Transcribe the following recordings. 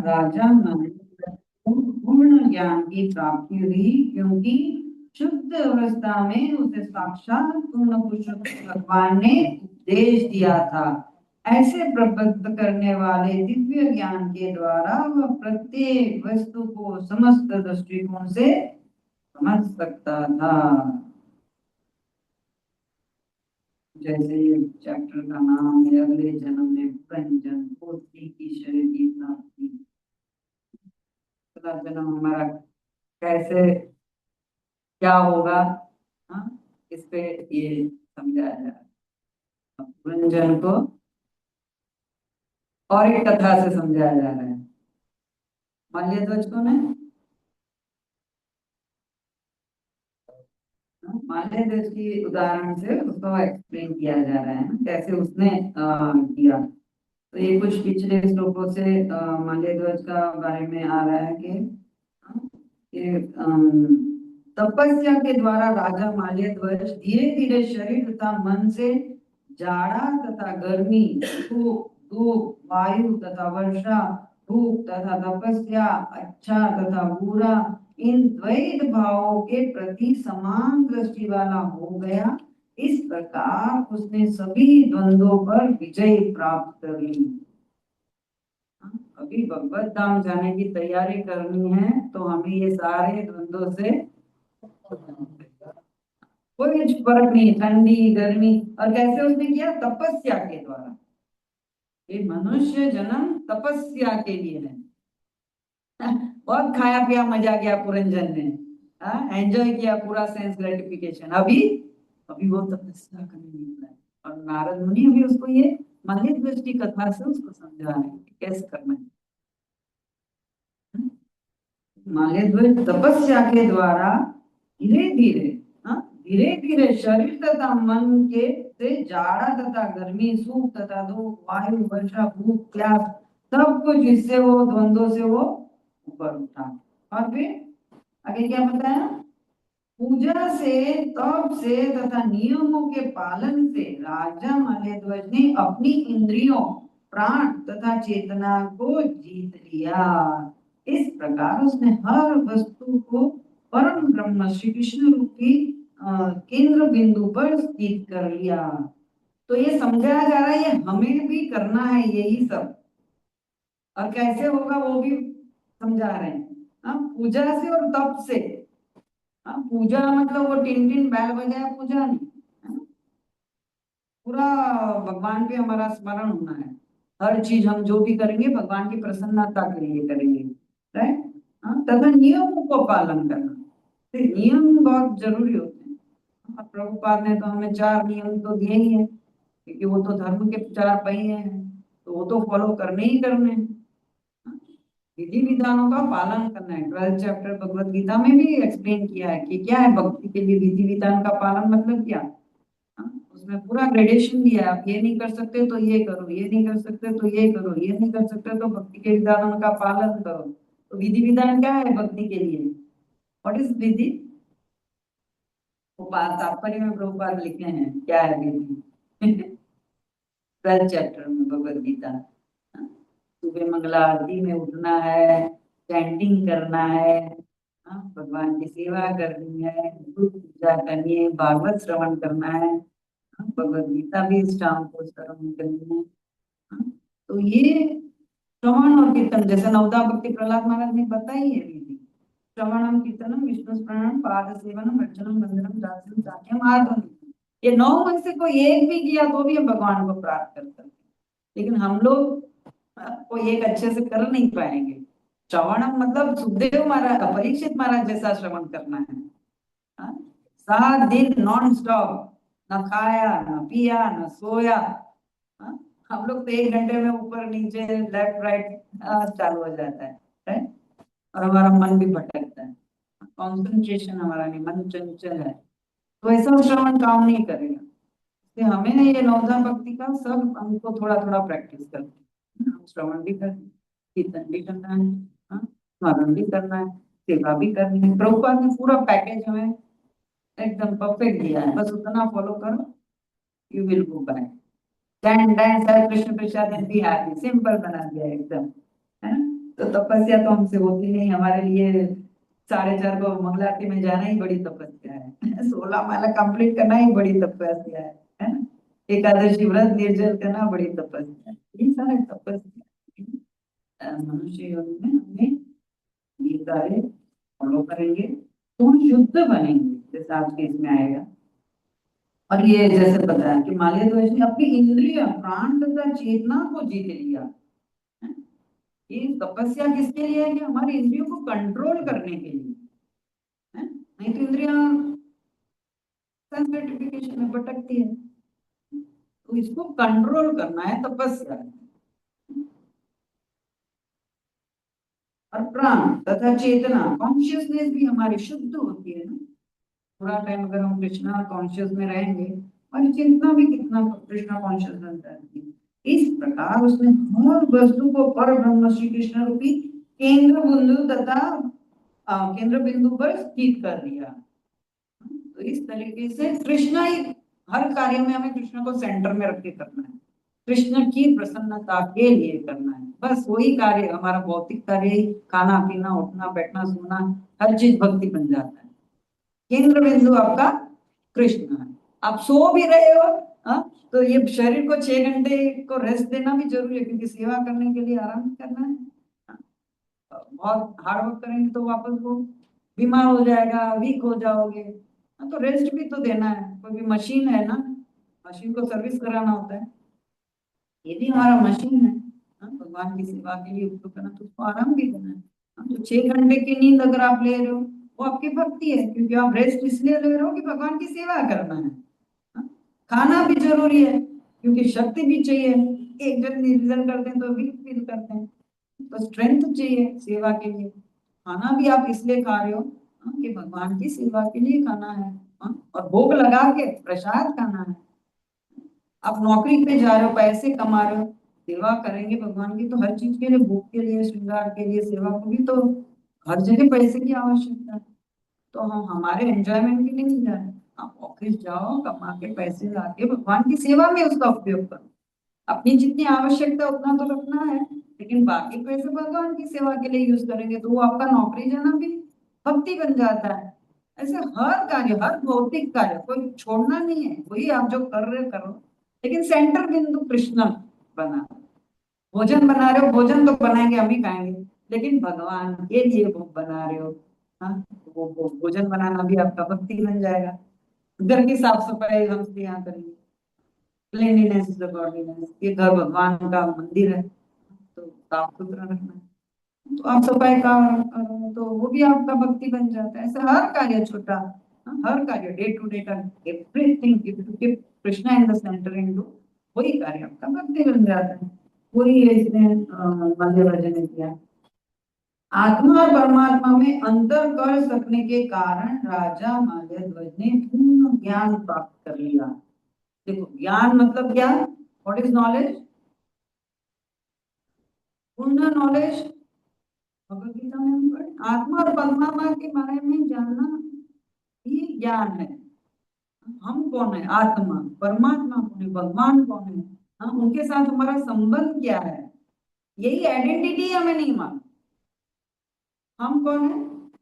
राजा मालिद को पूर्ण ज्ञान की प्राप्ति हुई, क्योंकि शुद्ध अवस्था में उसे साक्षात पूर्ण पुरुषोत्तम भगवान ने उपदेश दिया था। ऐसे प्रबुद्ध करने वाले दिव्य ज्ञान के द्वारा वह प्रत्येक वस्तु को समस्त दृष्टिकोण से समझ सकता था। जैसे चैप्टर का नाम है अगले जन्म में पुरंजन पोथी की शरीर की प्राप्ति। अगला जन्म हमारा कैसे क्या होगा, हाँ, इस पे ये समझाया जा रहा है। पुरंजन को और एक कथा से समझाया जा रहा है। माल्यध्वज कौन है? माल्यध्वज की उदाहरण से उसको एक्सप्लेन किया जा रहा है कैसे उसने किया। तो ये कुछ पिछले श्लोकों से माल्यध्वज का बारे में आ रहा है कि ये तपस्या के द्वारा राजा माल्यध्वज धीरे धीरे शरीर तथा मन से जाड़ा तथा गर्मी, धूप, वायु तथा वर्षा, भूख तथा तपस्या, अच्छा तथा बुरा, इन द्वैत भावों के प्रति समान दृष्टि वाला हो गया। इस प्रकार उसने सभी द्वंद्वों पर विजय प्राप्त कर ली। अभी भगवत धाम जाने की तैयारी करनी है तो हमें ये सारे द्वंद्वों से कोई फर्क नहीं, ठंडी गर्मी। और कैसे उसने किया? तपस्या के द्वारा। ये मनुष्य जन्म तपस्या के लिए है। बहुत खाया पिया मजा किया पुरंजन ने, एंजॉय किया पूरा सेंस ग्रेटिफिकेशन। अभी अभी वो तपस्या करने निकला है और नारद मुनि अभी उसको ये माल्यध्वज की कथा से उसको समझा रहे हैं कैसे करना है। माल्यध्वज तपस्या के द्वारा धीरे धीरे धीरे धीरे शरीर तथा मन के से जाड़ा तथा गर्मी, सुख तथा दुख, वायु, वर्षा, भूख, प्यास, सब कुछ इससे वो द्वंद्वों से वो ऊपर उठा। और फिर आगे क्या बताया? पूजा से, तप से तथा नियमों के पालन से राजा माल्यध्वज ने अपनी इंद्रियों, प्राण तथा चेतना को जीत लिया। इस प्रकार उसने हर वस्तु को परम ब्रह्म श्री कृष्ण रूपी केंद्र बिंदु पर स्थित कर लिया। तो ये समझाया जा रहा है ये हमें भी करना है यही सब। और कैसे होगा वो भी समझा रहे हैं। पूजा से और तप से। पूजा मतलब वो टिन टिन बैल बजाया पूजा नहीं, पूरा भगवान पे हमारा स्मरण होना है। हर चीज हम जो भी करेंगे भगवान की प्रसन्नता के लिए करेंगे, राइट। तथा नियमों को पालन करना, तो नियम बहुत जरूरी होते हैं। प्रभुपाद ने तो हमें 4 नियम तो दिए ही है, क्योंकि वो तो धर्म के 4 पहिए हैं, तो वो तो फॉलो करने ही करने हैं। विधि विधानों का पालन करना है। 12th चैप्टर भगवत गीता में भी एक्सप्लेन किया है कि क्या है भक्ति के लिए विधि विधान का पालन मतलब क्या। उसमें पूरा ग्रेडेशन दिया है। आप ये नहीं कर सकते तो ये करो, ये नहीं कर सकते तो ये करो, ये नहीं कर सकते तो भक्ति के विधानों का पालन करो। तो विधि विधान क्या है भक्ति के लिए? व्हाट इज विधि? वो तात्पर्य में प्रभुपाद लिखे हैं क्या है विधि। 12th चैप्टर में भगवत गीता। सुबह मंगला आरती में उठना है, चैंटिंग करना है, भगवान की सेवा करनी है, गुरु पूजा करनी है, भागवत श्रवण करना है, भगवत गीता भी इस शाम को श्रवण करनी है। तो ये श्रवण और कीर्तन, जैसे नवदा भक्ति प्रहलाद महाराज ने बताई है विधि। श्रवणम कीर्तनम विष्णु स्मरणम पाद सेवनम अर्चनम वंदनम दास्यम साख्यम आत्मनिर्भर। ये 9 में से कोई एक भी किया तो भी हम भगवान को प्राप्त कर सकते हैं। लेकिन हम लोग कोई एक अच्छे से कर नहीं पाएंगे। श्रवणम मतलब सुखदेव महाराज, परीक्षित महाराज जैसा श्रवण करना है। 7 दिन नॉन स्टॉप, न खाया न पिया न सोया। हम लोग तो 1 घंटे में ऊपर नीचे लेफ्ट राइट चालू हो जाता है, राइट। और हमारा मन भी भटकता है, कॉन्सेंट्रेशन हमारा नहीं, मन चंचल है, तो ऐसा श्रवण काम नहीं करेगा। तो हमें ये नवधा भक्ति का सब हमको थोड़ा थोड़ा प्रैक्टिस करते हैं। हम श्रवण भी करना है, कीर्तन भी करना है, स्मरण भी करना है, सेवा भी करनी है। प्रभुपाद ने पूरा पैकेज हमें एकदम परफेक्ट दिया है, बस उतना फॉलो करो, you will go by. Chant dance Krishna prasad and be happy, simple बना दिया एकदम, है ना। तो तपस्या तो हमसे होती नहीं, हमारे लिए 4:30 को मंगला आरती में जाना ही बड़ी तपस्या है। 16 माला कंप्लीट करना ही बड़ी तपस्या है ना। एकादशी व्रत निर्जल करना बड़ी तपस्या है। ये सारे तपस्या मनुष्य योनि में हमें ये सारे फॉलो करेंगे तो हम शुद्ध बनेंगे, जैसे आज के इसमें आएगा। और ये जैसे बताया कि माल्य द्वेष ने अपनी इंद्रिय प्राण तथा चेतना को जीत लिया है? ये तपस्या किसके लिए है? कि हमारी इंद्रियों को कंट्रोल करने के लिए है। नहीं तो इंद्रियां सेंस ग्रेटिफिकेशन में भटकती है, तो इसको कंट्रोल करना है तपस्या। और प्राण तथा चेतना कॉन्शियसनेस भी हमारी शुद्ध होती है ना। पूरा टाइम अगर हम कृष्णा कॉन्शियस में रहेंगे और चिंतना भी कितना कृष्णा कॉन्शियस बनता है। इस प्रकार उसने हर वस्तु को पर ब्रह्म श्री कृष्ण रूपी केंद्र बिंदु तथा केंद्र बिंदु पर स्थित कर दिया। तो इस तरीके से कृष्णा ही हर कार्य में हमें कृष्ण को सेंटर में रख के करना है, कृष्ण की प्रसन्नता के लिए करना है। बस वही कार्य हमारा भौतिक कार्य ही, खाना पीना उठना बैठना सोना हर चीज भक्ति बन जाता है। केंद्र बिंदु आपका कृष्ण है। आप सो भी रहे हो तो ये शरीर को 6 घंटे को रेस्ट देना भी जरूरी है, क्योंकि सेवा करने के लिए आराम करना है। बहुत हार्ड वर्क करेंगे तो वापस वो बीमार हो जाएगा, वीक हो जाओगे। तो रेस्ट भी तो देना है, कोई भी मशीन है ना, मशीन को सर्विस कराना होता है, ये भी हमारा मशीन है। भगवान की सेवा के लिए उपयोग करना, तो उसको आराम भी देना है। तो 6 घंटे की नींद अगर आप ले रहे हो वो आपकी भक्ति है, क्योंकि आप रेस्ट इसलिए ले रहे हो कि भगवान की सेवा करना है। खाना भी जरूरी है, क्योंकि शक्ति भी चाहिए। एक जन निर्जल करते हैं तो वीक फील करते हैं, तो स्ट्रेंथ चाहिए सेवा के लिए। खाना भी आप इसलिए खा रहे हो कि भगवान की सेवा के लिए खाना है। और भोग लगा के प्रसाद खाना है। आप नौकरी पे जा रहे हो, पैसे कमा रहे हो, सेवा करेंगे भगवान की तो हर चीज के लिए, भोग के लिए, श्रृंगार के लिए, सेवा को भी तो हर जगह पैसे की आवश्यकता है। तो हम हमारे एंजॉयमेंट के लिए नहीं जा रहे। आप ऑफिस जाओ, कमा के पैसे लाके भगवान की सेवा में उसका उपयोग करो। अपनी जितनी आवश्यकता उतना तो रखना है, लेकिन बाकी पैसे भगवान की सेवा के लिए यूज करेंगे तो वो आपका नौकरी जाना भी भक्ति बन जाता है। ऐसे हर कार्य, हर भौतिक कार्य कोई छोड़ना नहीं है, वही आप जो कर रहे हो करो, लेकिन सेंटर बिंदु कृष्ण बना। भोजन बना रहे हो, भोजन तो बनाएंगे हम ही खाएंगे, लेकिन भगवान के लिए वो बना रहे हो। हाँ, वो भोजन बनाना भी आपका भक्ति बन जाएगा। घर की साफ सफाई हम यहाँ करेंगे, क्लीनिनेस इज द गॉडलीनेस। ये घर भगवान का मंदिर है तो साफ सुथरा रखना है, तो आप सफाई का करो तो वो भी आपका भक्ति बन जाता है। ऐसा हर कार्य छोटा, हर कार्य डे टू डे का everything if you keep Krishna in the centre in do, वही कार्य आपका भक्ति बन जाता है। वही है इसने मध्य भजन ने किया। आत्मा और परमात्मा में अंतर कर सकने के कारण राजा माल्यध्वज ने पूर्ण ज्ञान प्राप्त कर लिया। देखो ज्ञान मतलब क्या, व्हाट इज नॉलेज? पूर्ण नॉलेज भगवत गीता में हम पढ़े, आत्मा और परमात्मा के बारे में जानना ये ज्ञान है। हम कौन है, आत्मा, परमात्मा कौन है, भगवान कौन है, उनके साथ हमारा संबंध क्या है, यही आइडेंटिटी हमें नहीं मालूम। हम कौन है?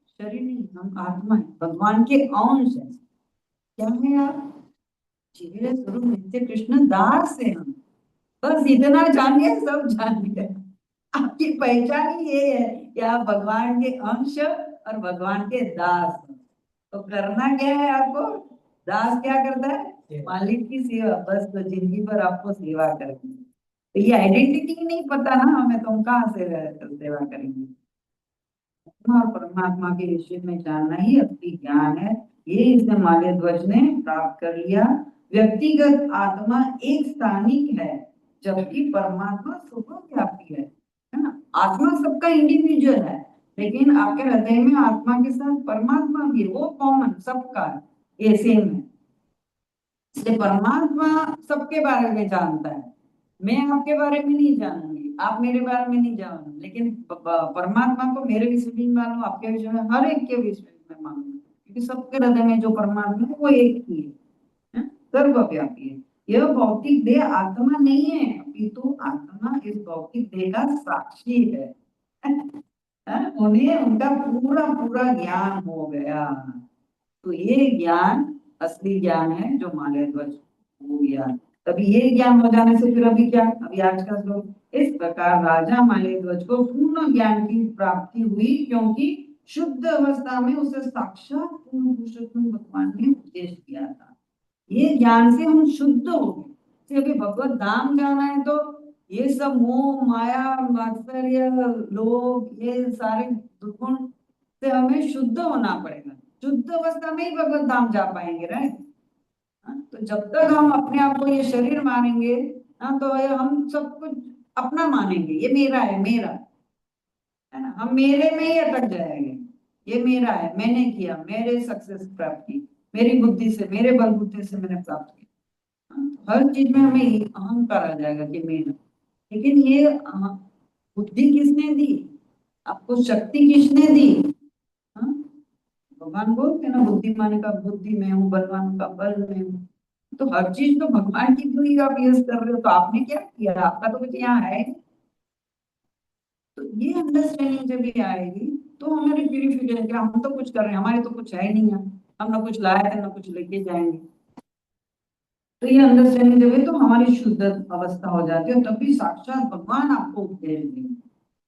शरीर नहीं, हम आत्मा है, भगवान के अंश है। क्या है आप? जीवे स्वरूप नित्य कृष्ण दास है हम। बस इतना जान गए, सब जान गए। आपकी पहचान ही ये है कि आप भगवान के अंश और भगवान के दास हैं। तो करना क्या है आपको? दास क्या करता है? मालिक की सेवा। बस तो जिंदगी भर आपको सेवा करनी है। तो ये आइडेंटिटी नहीं पता ना हमें, तो हम कहाँ से सेवा करेंगे? और परमात्मा के विषय में जानना ही असली ज्ञान है। ये इसने माल्यध्वज ने प्राप्त कर लिया। व्यक्तिगत आत्मा एक स्थानिक है, जबकि परमात्मा सर्वव्यापी है ना। आत्मा सबका इंडिविजुअल है, लेकिन आपके हृदय में आत्मा के साथ परमात्मा भी है, वो कॉमन सबका है, ये सेम है। इसलिए परमात्मा सबके बारे में जानता है। मैं आपके बारे में नहीं जानूंगी, आप मेरे बारे में नहीं जानूंगी, लेकिन परमात्मा को मेरे विषय में मालूम, आपके विषय में, हर एक के विषय में मालूम, क्योंकि सबके हृदय में जो परमात्मा है वो एक ही है, सर्वव्यापी है। यह भौतिक देह आत्मा नहीं है, अपितु आत्मा इस भौतिक देह का साक्षी है। उन्हें उनका पूरा पूरा ज्ञान हो गया। तो ये ज्ञान असली ज्ञान है जो मालय ध्वज हो गया। तभी ये ज्ञान हो जाने से फिर अभी क्या, अभी आज का श्लोक, इस प्रकार राजा मालय ध्वज को पूर्ण ज्ञान की प्राप्ति हुई, क्योंकि शुद्ध अवस्था में उसे साक्षात पूर्ण पुरुषोत्तम भगवान ने उपदेश किया था। ये ज्ञान से हम शुद्ध हो गए। अभी भगवत धाम जाना है तो ये सब मोह माया मात्सर्य लोभ ये सारे दुर्गुण से हमें शुद्ध होना पड़ेगा। शुद्ध अवस्था में ही भगवत धाम जा पाएंगे, राइट। तो जब तक हम अपने आप को ये शरीर मानेंगे, तो ये हम सब कुछ अपना मानेंगे, ये मेरा है, मेरा है ना, हम मेरे में ही अटक जाएंगे। ये मेरा है, मैंने किया, मेरे सक्सेस प्राप्त की, मेरी बुद्धि से, मेरे बलबूते से मैंने प्राप्त किया। हर चीज में हमें अहंकार आ जाएगा कि मेरा। लेकिन ये बुद्धि किसने दी, आपको शक्ति किसने दी? हाँ? भगवान बोलते हैं ना, बुद्धिमान का बुद्धि में हूँ, बलवान का बल में हूँ। तो हर चीज तो भगवान की हुई, आप यूज कर रहे हो, तो आपने क्या किया? आपका तो कुछ यहाँ है नहीं। तो ये अंडरस्टैंडिंग जब भी आएगी तो हमारी प्यूरिफिकेशन, क्या हम तो कुछ कर रहे हैं, हमारे तो कुछ है ही नहीं है, हम ना कुछ लाए थे ना कुछ लेके जाएंगे। तो ये अंडरस्टैंडिंग जब है तो हमारी शुद्ध अवस्था हो जाती है, तभी साक्षात भगवान आपको उपदेश देंगे।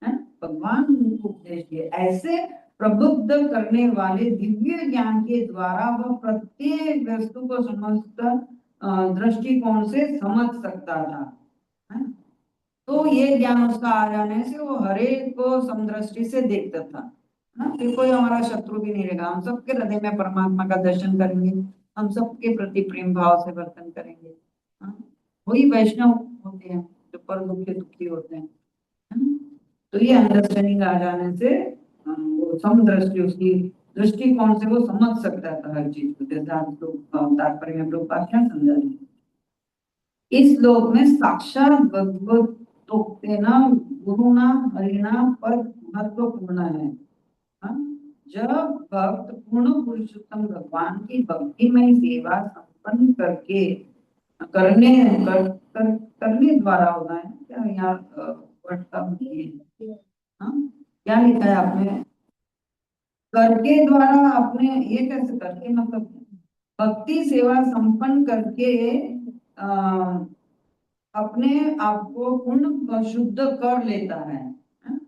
है, भगवान उनको उपदेश दिए, ऐसे प्रबुद्ध करने वाले दिव्य ज्ञान के द्वारा वह प्रत्येक वस्तु को समस्त दृष्टिकोण से समझ सकता था। है? तो ये ज्ञान उसका आ जाने से वो हरेक को समदृष्टि से देखता था। ना, फिर कोई हमारा शत्रु भी नहीं रहेगा, हम सबके हृदय में परमात्मा का दर्शन करेंगे, हम सबके प्रति प्रेम भाव से वर्तन करेंगे। हाँ, वही वैष्णव होते हैं जो पर दुखी दुखी होते हैं। है ना? तो ये अंडरस्टैंडिंग आ जाने से वो समदृष्टि, उसकी दृष्टिकोण से वो समझ सकता था हर चीज को। जैसे आज लोग तात्पर्य में प्रभुपाद क्या समझा रहे हैं, इस लोक में साक्षात भगवतोक्तेन गुरुणा हरिणा पद महत्वपूर्ण है। हाँ? जब भक्त पूर्ण पुरुषोत्तम भगवान की भक्तिमय सेवा संपन्न करके करने कर, कर, करने द्वारा होता है क्या यहाँ वर्ड का हाँ? क्या लिखा है आपने? करके द्वारा अपने, ये कैसे करके मतलब भक्ति सेवा संपन्न करके अपने आप को पूर्ण शुद्ध कर लेता है। हाँ?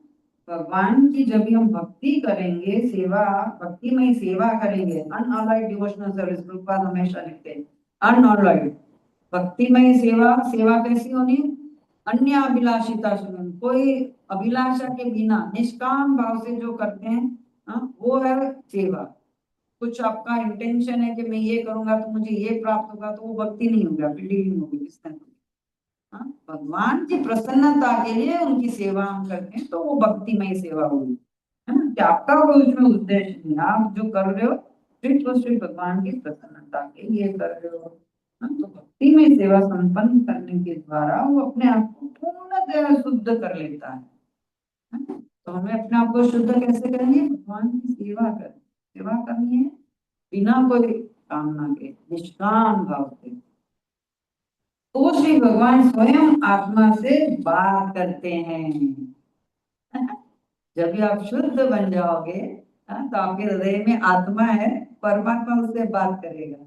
भगवान की जब भी हम भक्ति करेंगे, सेवा, भक्तिमय सेवा करेंगे, अनअलॉयड डिवोशनल सर्विस, प्रभुपाद हमेशा लिखते हैं अनअलॉयड भक्तिमय सेवा। सेवा कैसी होनी? अन्य अभिलाषिता सुन, कोई अभिलाषा के बिना निष्काम भाव से जो करते हैं, वो है सेवा। कुछ आपका इंटेंशन है कि मैं ये करूंगा तो मुझे ये प्राप्त होगा, तो वो भक्ति नहीं होगा, फीलिंग होगी किसने। हाँ, भगवान की प्रसन्नता के लिए उनकी सेवा हम करते हैं तो वो भक्तिमय सेवा होगी। है ना, कि आपका कोई उसमें उद्देश्य नहीं, आप जो कर रहे हो सिर्फ और सिर्फ भगवान की प्रसन्नता के लिए कर रहे हो। हाँ, तो भक्तिमय सेवा संपन्न करने के द्वारा वो अपने आप को पूर्णतः शुद्ध कर लेता है। हाँ, तो हमें अपने आप को शुद्ध कैसे करेंगे? भगवान की सेवा कर, सेवा करनी है बिना कोई कामना के, निष्काम भाव से। तो श्री भगवान स्वयं आत्मा से बात करते हैं। जब भी आप शुद्ध बन जाओगे, तो आपके हृदय में आत्मा है, परमात्मा उससे बात करेगा,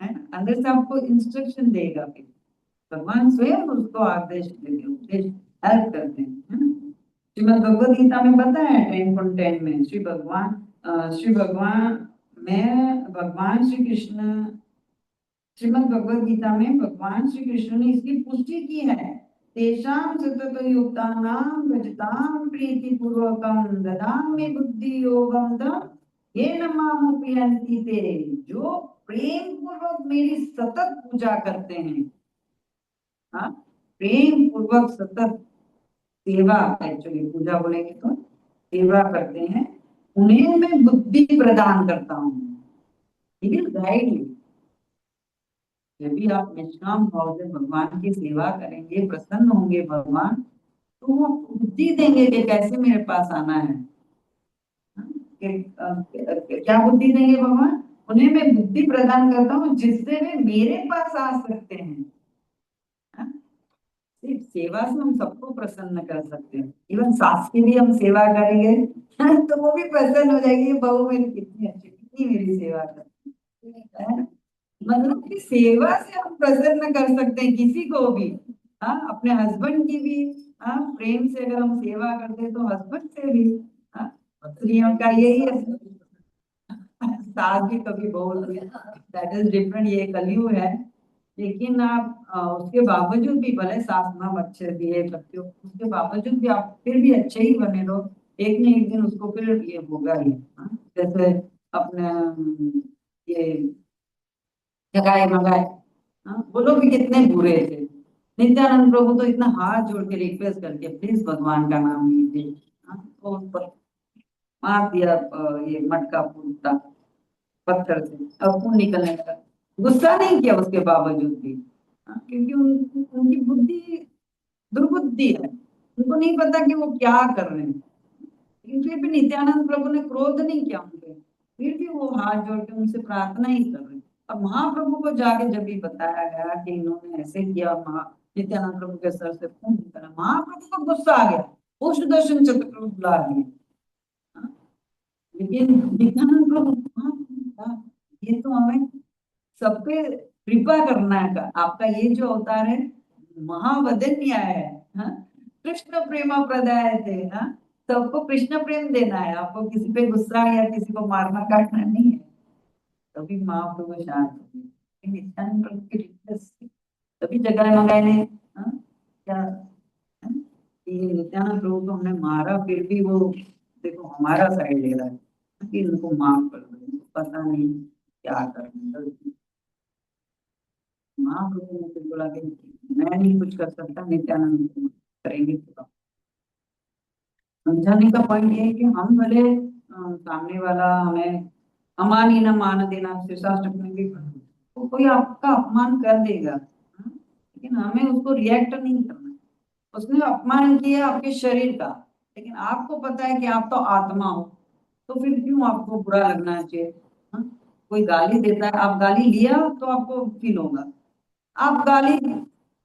है ना, अंदर से आपको इंस्ट्रक्शन देगा। फिर भगवान स्वयं उसको आदेश देते, उपदेश हेल्प करते हैं। है ना, श्रीमद भगवद गीता में बताया है 10.10 में, श्री भगवान में भगवान श्री कृष्ण, श्रीमद् भगवद गीता में भगवान श्री कृष्ण ने इसकी पुष्टि की है। तेषां सतत युक्तानां भजतां प्रीति पूर्वकं ददामि बुद्धि योगं तं येन माम् उपयन्ति ते। जो प्रेम पूर्वक मेरी सतत पूजा करते हैं, हाँ, प्रेम पूर्वक सतत सेवा, एक्चुअली पूजा बोलेंगे तो सेवा करते हैं, उन्हें मैं बुद्धि प्रदान करता हूँ। He will guide you. यदि आप निष्काम भाव से भगवान की सेवा करेंगे, प्रसन्न होंगे भगवान, तो वो बुद्धि देंगे कि कैसे मेरे पास आना है। क्या बुद्धि देंगे भगवान? उन्हें मैं बुद्धि प्रदान करता हूँ जिससे वे मेरे पास आ सकते हैं। सिर्फ सेवा से हम सबको प्रसन्न कर सकते हैं। इवन सास की भी हम सेवा करेंगे तो वो भी प्रसन्न हो जाएगी, बहू मेरी कितनी अच्छी, कितनी मेरी सेवा करती है। मतलब कि सेवा से हम प्रसन्न कर सकते हैं किसी को भी। हाँ, अपने हस्बैंड की भी। हाँ, प्रेम से अगर हम सेवा करते हैं तो हस्बैंड से भी। हाँ, स्त्रियों का यही है। सास भी कभी बोल, दैट इज डिफरेंट, ये कलयुग है। लेकिन आप उसके बावजूद भी, भले सास माम अच्छे बिहेव करते हो, उसके बावजूद भी आप फिर भी अच्छे ही बने रहो। एक न एक दिन उसको फिर ये होगा ही। हाँ, जैसे अपने ये जगाए मगाए, हाँ, वो लोग भी कितने बुरे थे। नित्यानंद प्रभु तो इतना हाथ जोड़ के रिक्वेस्ट करके प्लीज भगवान का नाम लीजिए। हाँ, तो उस पर मार दिया ये मटका फूटता पत्थर से, अब खून निकलने लगा। गुस्सा नहीं किया उसके बावजूद भी। हाँ, क्योंकि उनकी बुद्धि दुर्बुद्धि है, उनको नहीं पता कि वो क्या कर रहे हैं। लेकिन फिर भी नित्यानंद प्रभु ने क्रोध नहीं किया उनपे, फिर भी वो हाथ जोड़ के उनसे प्रार्थना ही कर रहे हैं। और महाप्रभु को जाके जब भी बताया गया कि इन्होंने ऐसे किया, नित्यानंद प्रभु के सर से खून निकला, महाप्रभु को गुस्सा आ गया, वो सुदर्शन चक्र को बुला दिए। हाँ, लेकिन नित्यानंद प्रभु, हाँ, ये तो हमें सब पे कृपा करना है का आपका ये जो अवतार है, महावदन्य है। हाँ? कृष्ण प्रेम प्रदाय थे। हाँ, सबको कृष्ण प्रेम देना है, आपको किसी पे गुस्सा या किसी को मारना काटना नहीं है। तभी महाप्रभु शांत हुए। नित्यानंद प्रभु की request से तभी जगह मंगाए ने, हाँ, क्या, हाँ, ये नित्यानंद प्रभु को हमने मारा, फिर भी वो देखो हमारा साइड ले रहा है कि इनको माफ कर दो, पता नहीं क्या करना है। महाप्रभु ने फिर बोला कि मैं नहीं कुछ कर सकता, नित्यानंद करेंगे। तो समझाने का पॉइंट ये है कि हम भले सामने वाला हमें अमान ही ना मान देना, शीर्षाष्टक में भी तो कोई आपका अपमान कर देगा, हाँ? लेकिन हमें उसको रिएक्ट नहीं करना। उसने अपमान किया आपके शरीर का, लेकिन आपको पता है कि आप तो आत्मा हो, तो फिर क्यों आपको बुरा लगना चाहिए। हाँ? कोई गाली देता है, आप गाली लिया तो आपको फील होगा, आप गाली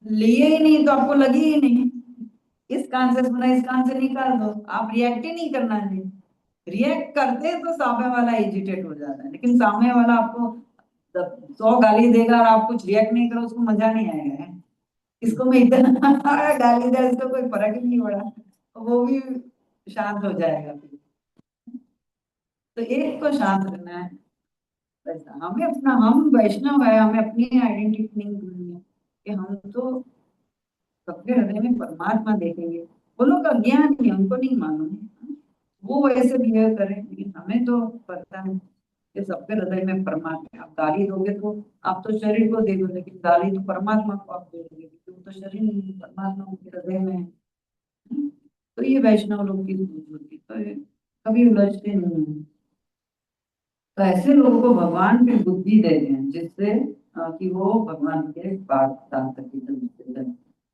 लिए ही नहीं तो आपको लगी ही नहीं। इस कान से सुना, इस कान से निकाल दो, आप रिएक्ट ही नहीं करना है। रिएक्ट करते हैं तो सामने वाला इरिटेट हो जाता है, लेकिन सामने वाला आपको 100 गाली देगा और आप कुछ रिएक्ट नहीं करो, उसको मजा नहीं आएगा। इसको मैं इतना गाली दे, इसको कोई फर्क ही नहीं पड़ा, तो वो भी शांत हो जाएगा फिर। तो एक को शांत रहना है। वैसा हमें अपना, हम वैष्णव है, हमें अपनी आइडेंटिटी नहीं भूलनी है कि हम तो सबके हृदय में परमात्मा देखेंगे। वो लोग अज्ञान है, उनको नहीं मालूम है, वो वैसे बिहेव करें, लेकिन हमें तो पता है कि सबके हृदय में परमात्मा है। आप गाली दोगे तो आप तो शरीर को दे दो, लेकिन गाली तो परमात्मा को आप दोगे, क्योंकि वो तो शरीर नहीं, परमात्मा के हृदय में है। तो ये वैष्णव लोग की सोच होती है, तो ये कभी उलझते नहीं है। तो ऐसे लोगों को भगवान भी बुद्धि देते हैं, जिससे कि वो भगवान के पास जा सके।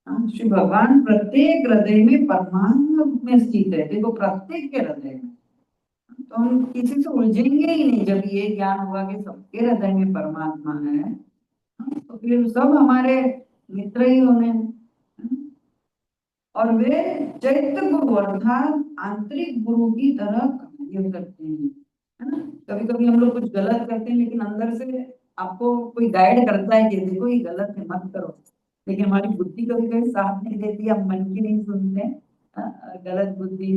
हाँ, श्री भगवान प्रत्येक हृदय में परमात्मा रूप में स्थित है, देखो प्रत्येक के हृदय में। तो हम किसी से उलझेंगे ही नहीं जब ये ज्ञान होगा कि सबके हृदय में परमात्मा है। हाँ, तो फिर सब हमारे मित्र ही होने हैं। और वे चैत्य गुरु अर्थात आंतरिक गुरु की तरह कार्य करते हैं, है ना। कभी कभी हम लोग कुछ गलत करते हैं, लेकिन अंदर से आपको कोई गाइड करता है कि देखो ये गलत है, मत करो। लेकिन हमारी बुद्धि कभी कभी साथ नहीं देती, हम मन की नहीं सुनते। गलत बुद्धि,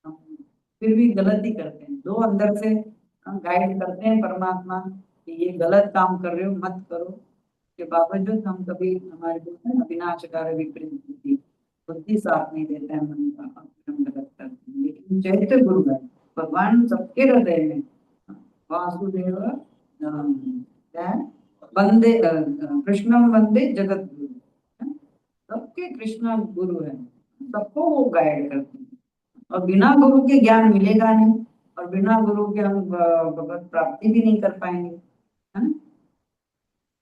हम फिर भी गलत ही करते हैं। दो अंदर से हम गाइड करते हैं परमात्मा कि ये गलत काम कर रहे हो, मत करो। के बावजूद हम कभी, हमारे बोलते हैं ना, विनाशकारी विपरीत बुद्धि, बुद्धि साथ नहीं देता है मन का, हम गलत करते हैं। लेकिन चैत्य गुरु है, भगवान सबके हृदय में। वासुदेव क्या है, वंदे कृष्णम वंदे जगत गुरु, सबके कृष्ण गुरु है, सबको वो गाइड करते हैं। और बिना गुरु के ज्ञान मिलेगा नहीं, और बिना गुरु के हम भगवत प्राप्ति भी नहीं कर पाएंगे, है ना।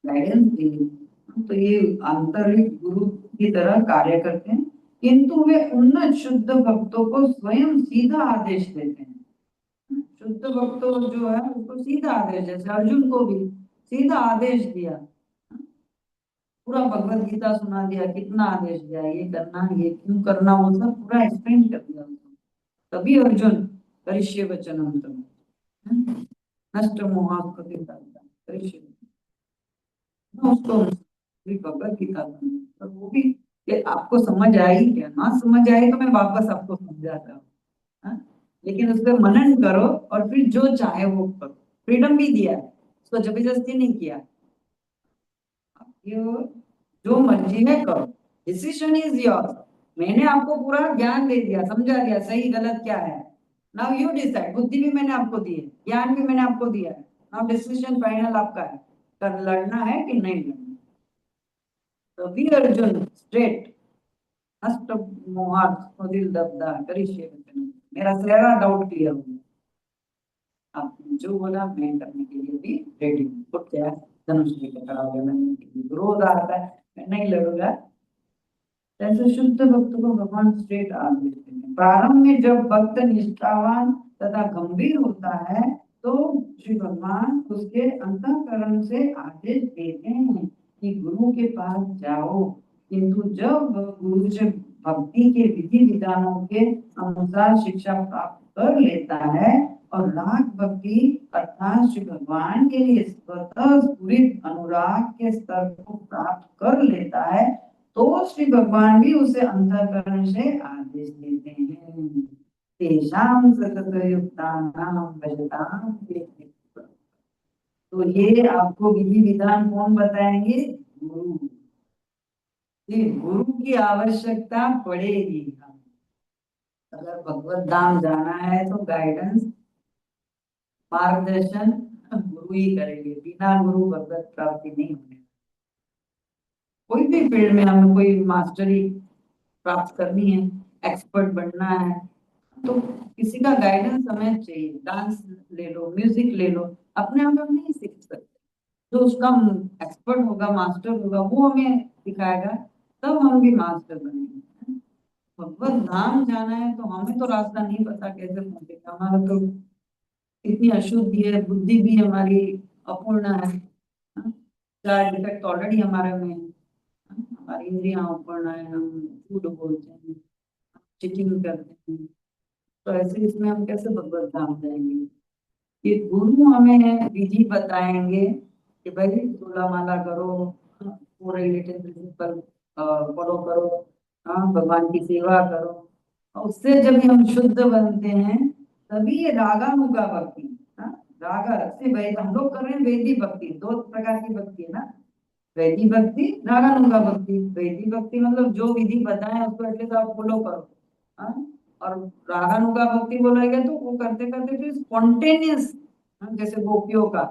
गाइडेंस देंगे, तो ये आंतरिक गुरु की तरह कार्य करते हैं, किंतु वे उन्नत शुद्ध भक्तों को स्वयं सीधा आदेश देते हैं। शुद्ध भक्तों जो है उसको सीधा आदेश, जैसे अर्जुन को भी सीधा आदेश दिया, पूरा भगवत गीता सुना दिया, कितना आदेश दिया, ये करना, ये क्यों करना, वो सब पूरा एक्सप्लेन कर दिया उसको। तभी अर्जुन करिष्ये वचनम तम, नष्ट मोहात् करिष्ये, उसको पूरी भगवत गीता सुनी। और वो भी कि आपको समझ आई क्या, ना समझ आई तो मैं वापस आपको समझाता हूँ। हाँ? लेकिन उस पर मनन करो और फिर जो चाहे वो करो। फ्रीडम भी दिया है, उसको जबरदस्ती नहीं किया। ये जो मर्जी है करो, डिसीजन इज योर। मैंने आपको पूरा ज्ञान दे दिया, समझा दिया सही गलत क्या है। नाउ यू डिसाइड, बुद्धि भी मैंने आपको दी है, ज्ञान भी मैंने आपको दिया है। नाउ डिसीजन फाइनल आपका है, कर लड़ना है कि नहीं लड़ना। तो वी अर्जुन स्ट्रेट नष्ट मोहार्थ दिल दबदा करिष्ये वचनम। मेरा सारा डाउट क्लियर हो गया। आपने जो बोला मैं करने के लिए भी रेडी हूँ। उठ गया, धनुष लेकर खड़ा हो गया, मैं विरोध आता है, मैं नहीं लड़ूंगा। ऐसे शुद्ध भक्त को भगवान स्ट्रेट आदेश देते हैं। प्रारंभ में जब भक्त निष्ठावान तथा गंभीर होता है तो श्री भगवान उसके अंतःकरण से आदेश देते हैं कि गुरु के पास जाओ। किंतु जब गुरु से भक्ति के विधि विधानों के अनुसार शिक्षा प्राप्त कर लेता है और राग भक्ति अर्थात श्री भगवान के लिए स्वतः स्फुरित अनुराग के स्तर को प्राप्त कर लेता है, तो श्री भगवान भी उसे अंतःकरण से आदेश देते हैं। तेषां सततयुक्तानां भजतां ते। तो ये आपको विधि विधान कौन बताएंगे? गुरु। ये गुरु की आवश्यकता पड़ेगी। अगर भगवत धाम जाना है तो गाइडेंस, मार्गदर्शन गुरु ही करेंगे, बिना गुरु भगवत प्राप्ति नहीं होने। कोई भी फील्ड में हमें कोई मास्टरी प्राप्त करनी है, एक्सपर्ट बनना है, तो किसी का गाइडेंस हमें चाहिए। डांस ले लो, म्यूजिक ले लो, अपने आप हम नहीं सीख सकते। जो उसका एक्सपर्ट होगा, मास्टर होगा, वो हमें सिखाएगा, तब हम भी मास्टर बनेंगे। भगवत धाम जाना है तो हमें तो रास्ता नहीं पता कैसे पहुंचेगा। हमारा तो इतनी अशुद्धि है, बुद्धि भी हमारी अपूर्ण है। हाँ? चार डिफेक्ट ऑलरेडी हमारे में है। हाँ? हमारी इंद्रियां अपूर्ण है, हम झूठ बोलते हैं, चीटिंग करते हैं। तो ऐसे इसमें हम कैसे भगवत धाम जाएंगे? ये गुरु हमें विधि बताएंगे कि भाई 16 माला करो, पूरे रिलेटेड प्रिंसिपल फॉलो करो, हाँ, भगवान की सेवा करो। और उससे जब हम शुद्ध बनते हैं तभी ये रागानुगा भक्ति, हाँ, रागा से वैद हम लोग कर रहे हैं। वैदिक भक्ति दो प्रकार की भक्ति है ना, वैदिक भक्ति, रागानुगा भक्ति। वैदिक भक्ति मतलब जो विधि बताए उसको एटलीस्ट आप फॉलो करो, हाँ? और रागानुगा भक्ति बोलेगा तो वो करते करते फिर स्पॉन्टेनियस, जैसे गोपियों का,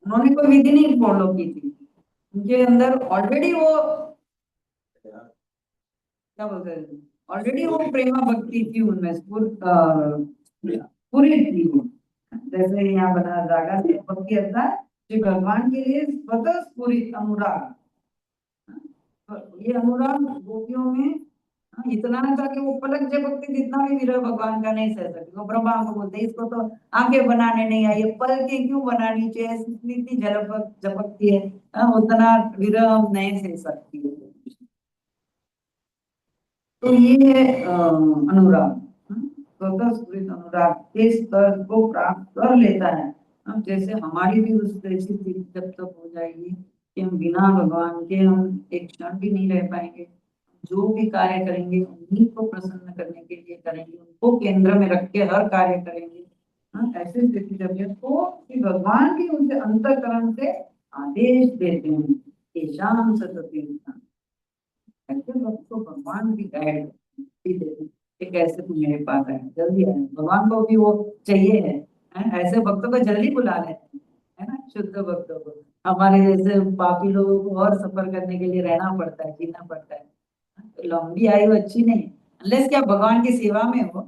उन्होंने कोई विधि नहीं फॉलो की थी, उनके अंदर ऑलरेडी वो क्या बोलते हैं, ऑलरेडी वो प्रेमा भक्ति थी उनमें, पूरी थी वो। जैसे यहाँ बना रागा से भक्ति अर्थात श्री भगवान के लिए स्वतः पूरी अनुराग। तो ये अनुराग गोपियों में, हाँ, इतना था कि वो पलक झपकती जितना भी विरह भगवान का नहीं सह सकती। वो ब्रह्मा को बोलते इसको तो आंखें बनाने नहीं आई, पलकें क्यों बनानी चाहिए, इतनी झलक झपकती है, हाँ, उतना विरह हम नहीं सह सकती है। तो ये है अनुराग, स्वतः स्फुरित अनुराग के स्तर को प्राप्त कर लेता है। जैसे हमारी भी उस ऐसी स्थिति जब तक हो जाएगी कि हम बिना भगवान के हम एक क्षण भी नहीं रह पाएंगे। जो भी कार्य करेंगे उन्हीं को प्रसन्न करने के लिए करेंगे, उनको केंद्र में रख के हर कार्य करेंगे। ऐसी स्थिति जब है तो कि भगवान भी उनसे अंतःकरण से आदेश देते हैं कि शाम सतति, ऐसे वक्त को भगवान भी गाइड देते हैं कि कैसे तुम मेरे पास आए, जल्दी आए। भगवान को भी वो चाहिए है, ऐसे भक्तों को जल्दी बुला लेते हैं, है ना, शुद्ध भक्तों को। हमारे जैसे पापी लोगों को और सफर करने के लिए रहना पड़ता है, जीना पड़ता है। तो लंबी आयु अच्छी नहीं, अनलेस क्या भगवान की सेवा में हो।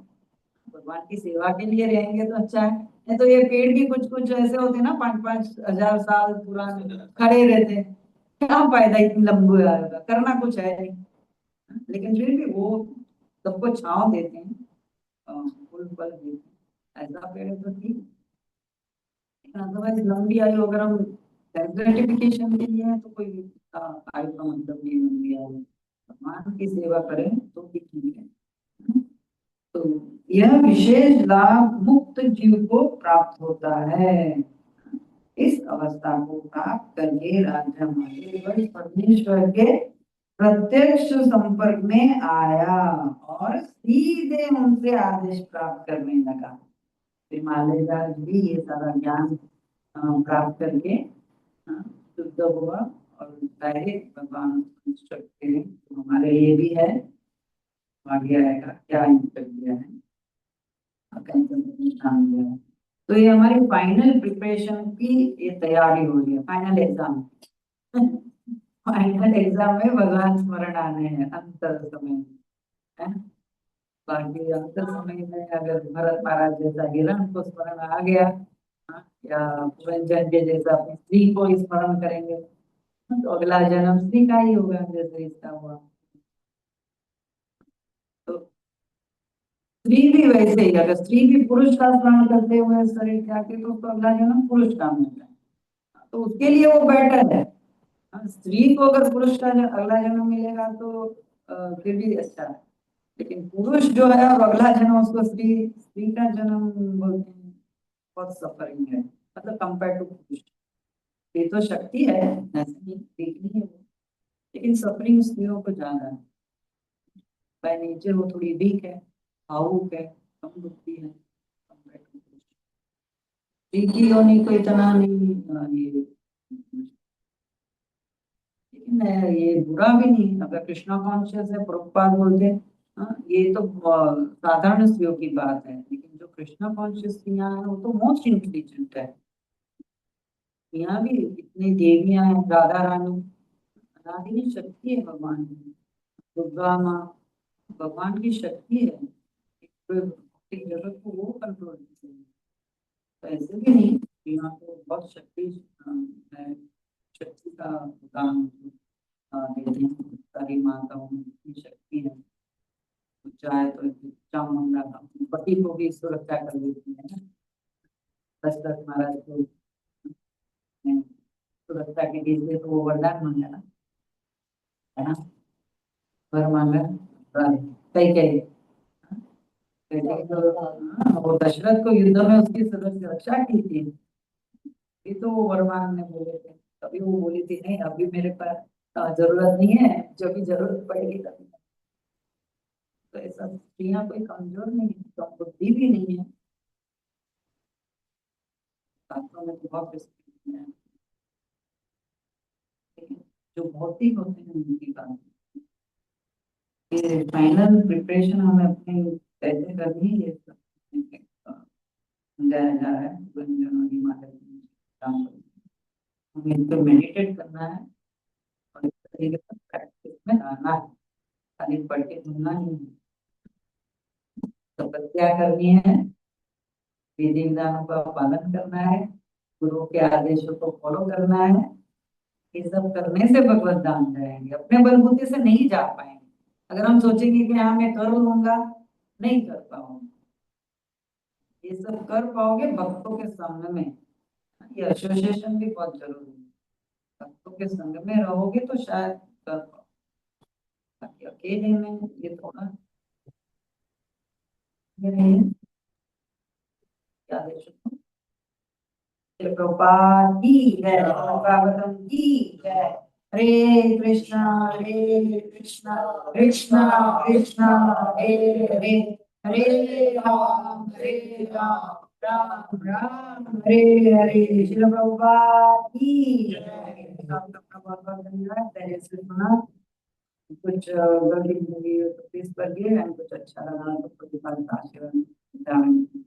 भगवान की सेवा के लिए रहेंगे तो अच्छा है, नहीं तो ये पेड़ भी कुछ कुछ ऐसे होते हैं ना, 5-5 हजार साल पुराने खड़े रहते हैं। क्या फायदा इतनी लंबी आयु का, करना कुछ है नहीं। लेकिन फिर भी वो सबको छांव देते हैं, फूल फल देते हैं, ऐसा पेड़ है तो ठीक। लेकिन अदरवाइज लंबी आयु अगर हम सेल्फ ग्रेटिफिकेशन के लिए है तो कोई आयु का मतलब नहीं बन गया है। भगवान की सेवा करें तो भी ठीक है। तो यह विशेष लाभ मुक्त जीव को प्राप्त होता है। इस अवस्था को प्राप्त करके राजा महादेव परमेश्वर के प्रत्यक्ष संपर्क में आया और सीधे उनसे आदेश प्राप्त करने लगा। हिमालय दास भी ये सारा ज्ञान प्राप्त करके शुद्ध हुआ और डायरेक्ट भगवान सकते हैं। तो हमारे लिए भी है, आगे आएगा क्या कर दिया है, तो ये हमारी फाइनल प्रिपरेशन की ये तैयारी हो रही है। फाइनल एग्जाम फाइनल एग्जाम में भगवान स्मरण आने हैं अंतर समय में, है? बाकी अंतर समय में अगर भरत महाराज जैसा हिरण को स्मरण आ गया, या पुरंजन के जैसा अपनी स्त्री को स्मरण करेंगे तो अगला जन्म स्त्री का ही होगा जैसे इसका हुआ। तो स्त्री भी वैसे ही, अगर स्त्री भी पुरुष का स्मरण करते हुए शरीर त्याग के तो उसको अगला जन्म पुरुष का मिलता है, तो उसके लिए वो बेटर है। स्त्री को अगर पुरुष का अगला जन्म मिलेगा तो फिर भी अच्छा है, लेकिन पुरुष जो है और अगला जन्म उसको स्त्री स्त्री का जन्म बोलते हैं, बहुत सफरिंग है, मतलब कंपेयर टू पुरुष। ये तो शक्ति है, ऐसे नहीं देखनी है वो, लेकिन सफरिंग स्त्रियों को ज्यादा है। बाय नेचर वो थोड़ी वीक है, भावुक है, कम बुद्धि है कंपेयर टू पुरुष। स्त्री की होनी को इतना नहीं ये, लेकिन ये बुरा भी नहीं। अगर कृष्णा कॉन्शियस है, प्रभुपाद बोलते हैं ये तो साधारण स्त्रियों की बात है, लेकिन जो कृष्णा कॉन्शियस स्त्रियां हैं वो तो मोस्ट इंटेलिजेंट है। यहाँ भी इतनी देवियां हैं, राधा रानी अनादि शक्ति है भगवान की, दुर्गा माँ भगवान की शक्ति है, एक जगत को वो कंट्रोल करते हैं। तो ऐसे भी नहीं, यहाँ तो बहुत शक्ति है, शक्ति का दान देते हैं सारी माताओं में, इतनी शक्ति है। तो चाहे तो चामुंडा का पति को भी सुरक्षा कर देती है ना, दशरथ महाराज को सुरक्षा के लिए तो वो वरदान मांगा ना, है ना, वर मांगा कई कई वो दशरथ को युद्ध में उसकी सुरक्षा की थी, ये तो वो वरमान ने बोले थे। तभी वो बोली थी नहीं अभी मेरे पास जरूरत नहीं है, जब भी जरूरत पड़ेगी तभी। तो ऐसा स्त्रियां कोई कमजोर नहीं है, कम बुद्धि भी नहीं है, शास्त्रों में तो बहुत स्थिति है, लेकिन जो भौतिक होते हैं उनकी बात। ये फाइनल प्रिपरेशन हमें अपनी कैसे करनी है ये सब समझाया जा रहा है हिमालय में। हमें इस पर मेडिटेट करना है और इस तरीके से प्रैक्टिस में आना है, खाली पढ़ के सुनना नहीं है। तपस्या करनी है, विधि विधानों का पालन करना है, गुरु के आदेशों को फॉलो करना है। ये सब करने से भगवत धाम जाएंगे, अपने बलबूते से नहीं जा पाएंगे। अगर हम सोचेंगे कि हाँ मैं कर लूंगा, नहीं कर पाओगे। ये सब कर पाओगे भक्तों के संग में, ये एसोसिएशन भी बहुत जरूरी है। भक्तों के संग में रहोगे तो शायद कर पाओ, बाकी अकेले में ये थोड़ा ये नहीं है। क्या देश प्रभुपाद की जय, भागवतम की जय। हरे कृष्णा कृष्णा कृष्णा हरे हरे, हरे राम राम राम हरे हरे। श्री प्रभुपाद की जय। आपका बहुत बहुत धन्यवाद, पहले से सुना कुछ गलती होगी तो प्लीज करिए, कुछ अच्छा लगा तो प्रतिपाद का आशीर्वाद